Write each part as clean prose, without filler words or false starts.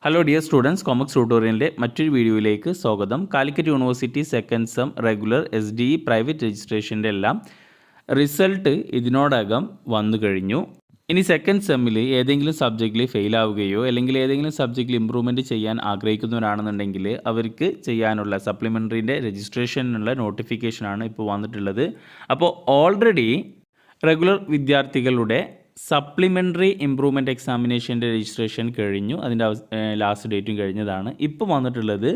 Hello dear students, കോമക്സ് ട്യൂട്ടോറിയലിൻ്റെ മറ്റൊരു വീഡിയോയിലേക്ക് സ്വാഗതം. Calicut university second sem regular SDE private രജിസ്ട്രേഷൻ്റെ എല്ലാം റിസൾട്ട് ഇതിനോടകം വന്നു കഴിഞ്ഞു. ഇനി സെക്കൻഡ് സെമ്മിൽ ഏതെങ്കിലും സബ്ജക്റ്റിൽ ഫെയിൽ ആവുകയോ അല്ലെങ്കിൽ ഏതെങ്കിലും സബ്ജക്റ്റിൽ ഇമ്പ്രൂവ്മെൻറ്റ് ചെയ്യാൻ ആഗ്രഹിക്കുന്നവരാണെന്നുണ്ടെങ്കിൽ അവർക്ക് ചെയ്യാനുള്ള സപ്ലിമെൻ്ററിൻ്റെ രജിസ്ട്രേഷനുള്ള നോട്ടിഫിക്കേഷനാണ് ഇപ്പോൾ വന്നിട്ടുള്ളത്. അപ്പോൾ ഓൾറെഡി റെഗുലർ വിദ്യാർത്ഥികളുടെ സപ്ലിമെൻ്ററി ഇമ്പ്രൂവ്മെൻറ്റ് എക്സാമിനേഷൻ്റെ രജിസ്ട്രേഷൻ കഴിഞ്ഞു. അതിൻ്റെ ലാസ്റ്റ് ഡേറ്റും കഴിഞ്ഞതാണ്. ഇപ്പോൾ വന്നിട്ടുള്ളത്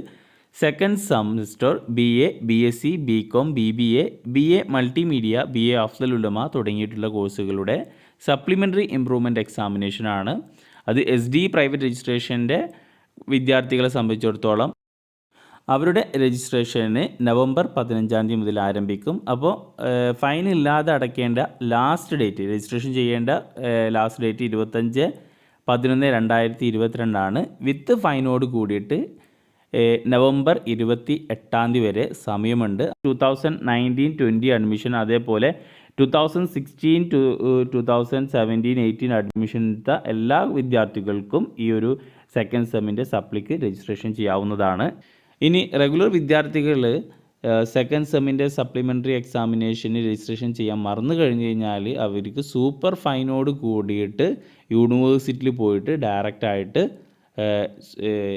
second semester BA, BSc, BCom, BBA, BA multimedia, BA Afzal Ulama തുടങ്ങിയിട്ടുള്ള കോഴ്സുകളുടെ സപ്ലിമെൻ്ററി ഇമ്പ്രൂവ്മെൻറ്റ് എക്സാമിനേഷനാണ്. അത് SDE പ്രൈവറ്റ് രജിസ്ട്രേഷൻ്റെ വിദ്യാർത്ഥികളെ സംബന്ധിച്ചിടത്തോളം അവരുടെ രജിസ്ട്രേഷന് നവംബർ 15 മുതൽ ആരംഭിക്കും. അപ്പോൾ ഫൈൻ ഇല്ലാതെ അടയ്ക്കേണ്ട ലാസ്റ്റ് ഡേറ്റ്, രജിസ്ട്രേഷൻ ചെയ്യേണ്ട ലാസ്റ്റ് ഡേറ്റ് 25/11/2022 വിത്ത് ഫൈനോട് കൂടിയിട്ട് നവംബർ 28 വരെ സമയമുണ്ട്. 2019-20 അഡ്മിഷൻ, അതേപോലെ 2016 to 2017-18 അഡ്മിഷൻ എടുത്ത എല്ലാ വിദ്യാർത്ഥികൾക്കും ഈ ഒരു സെക്കൻഡ് സെമ്മിൻ്റെ സപ്ലിക്ക് രജിസ്ട്രേഷൻ ചെയ്യാവുന്നതാണ്. ഇനി റെഗുലർ വിദ്യാർത്ഥികൾ സെക്കൻഡ് സെമ്മിൻ്റെ സപ്ലിമെൻ്ററി എക്സാമിനേഷന് രജിസ്ട്രേഷൻ ചെയ്യാൻ മറന്നു കഴിഞ്ഞ് കഴിഞ്ഞാൽ അവർക്ക് സൂപ്പർ ഫൈനോട് കൂടിയിട്ട് യൂണിവേഴ്സിറ്റിയിൽ പോയിട്ട് ഡയറക്റ്റായിട്ട്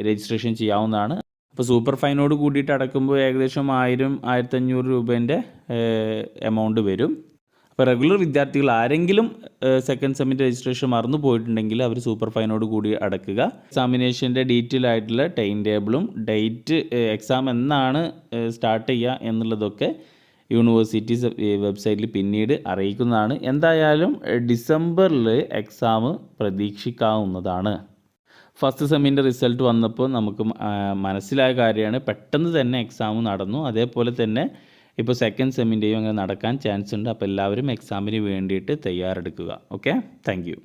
രജിസ്ട്രേഷൻ ചെയ്യാവുന്നതാണ്. അപ്പോൾ സൂപ്പർ ഫൈനോട് കൂടിയിട്ട് അടക്കുമ്പോൾ ഏകദേശം 1000-1500 രൂപേൻ്റെ എമൗണ്ട് വരും. അപ്പോൾ റെഗുലർ വിദ്യാർത്ഥികൾ ആരെങ്കിലും സെക്കൻഡ് സെമ്മിൻ്റെ രജിസ്ട്രേഷൻ മറന്നു പോയിട്ടുണ്ടെങ്കിൽ അവർ സൂപ്പർ ഫൈനോട് കൂടി അടക്കുക. എക്സാമിനേഷൻ്റെ ഡീറ്റെയിൽ ആയിട്ടുള്ള ടൈം ടേബിളും ഡേറ്റ്, എക്സാം എന്നാണ് സ്റ്റാർട്ട് ചെയ്യുക എന്നുള്ളതൊക്കെ യൂണിവേഴ്സിറ്റി വെബ്സൈറ്റിൽ പിന്നീട് അറിയിക്കുന്നതാണ്. എന്തായാലും ഡിസംബറിൽ എക്സാം പ്രതീക്ഷിക്കാവുന്നതാണ്. ഫസ്റ്റ് സെമ്മിൻ്റെ റിസൾട്ട് വന്നപ്പോൾ നമുക്ക് മനസ്സിലായ കാര്യമാണ്, പെട്ടെന്ന് തന്നെ എക്സാം നടന്നു. അതേപോലെ തന്നെ ഇപ്പോൾ സെക്കൻഡ് സെമ്മിൻ്റെയും അങ്ങനെ നടക്കാൻ ചാൻസ് ഉണ്ട്. അപ്പോൾ എല്ലാവരും എക്സാമിന് വേണ്ടിയിട്ട് തയ്യാറെടുക്കുക. Okay, thank you.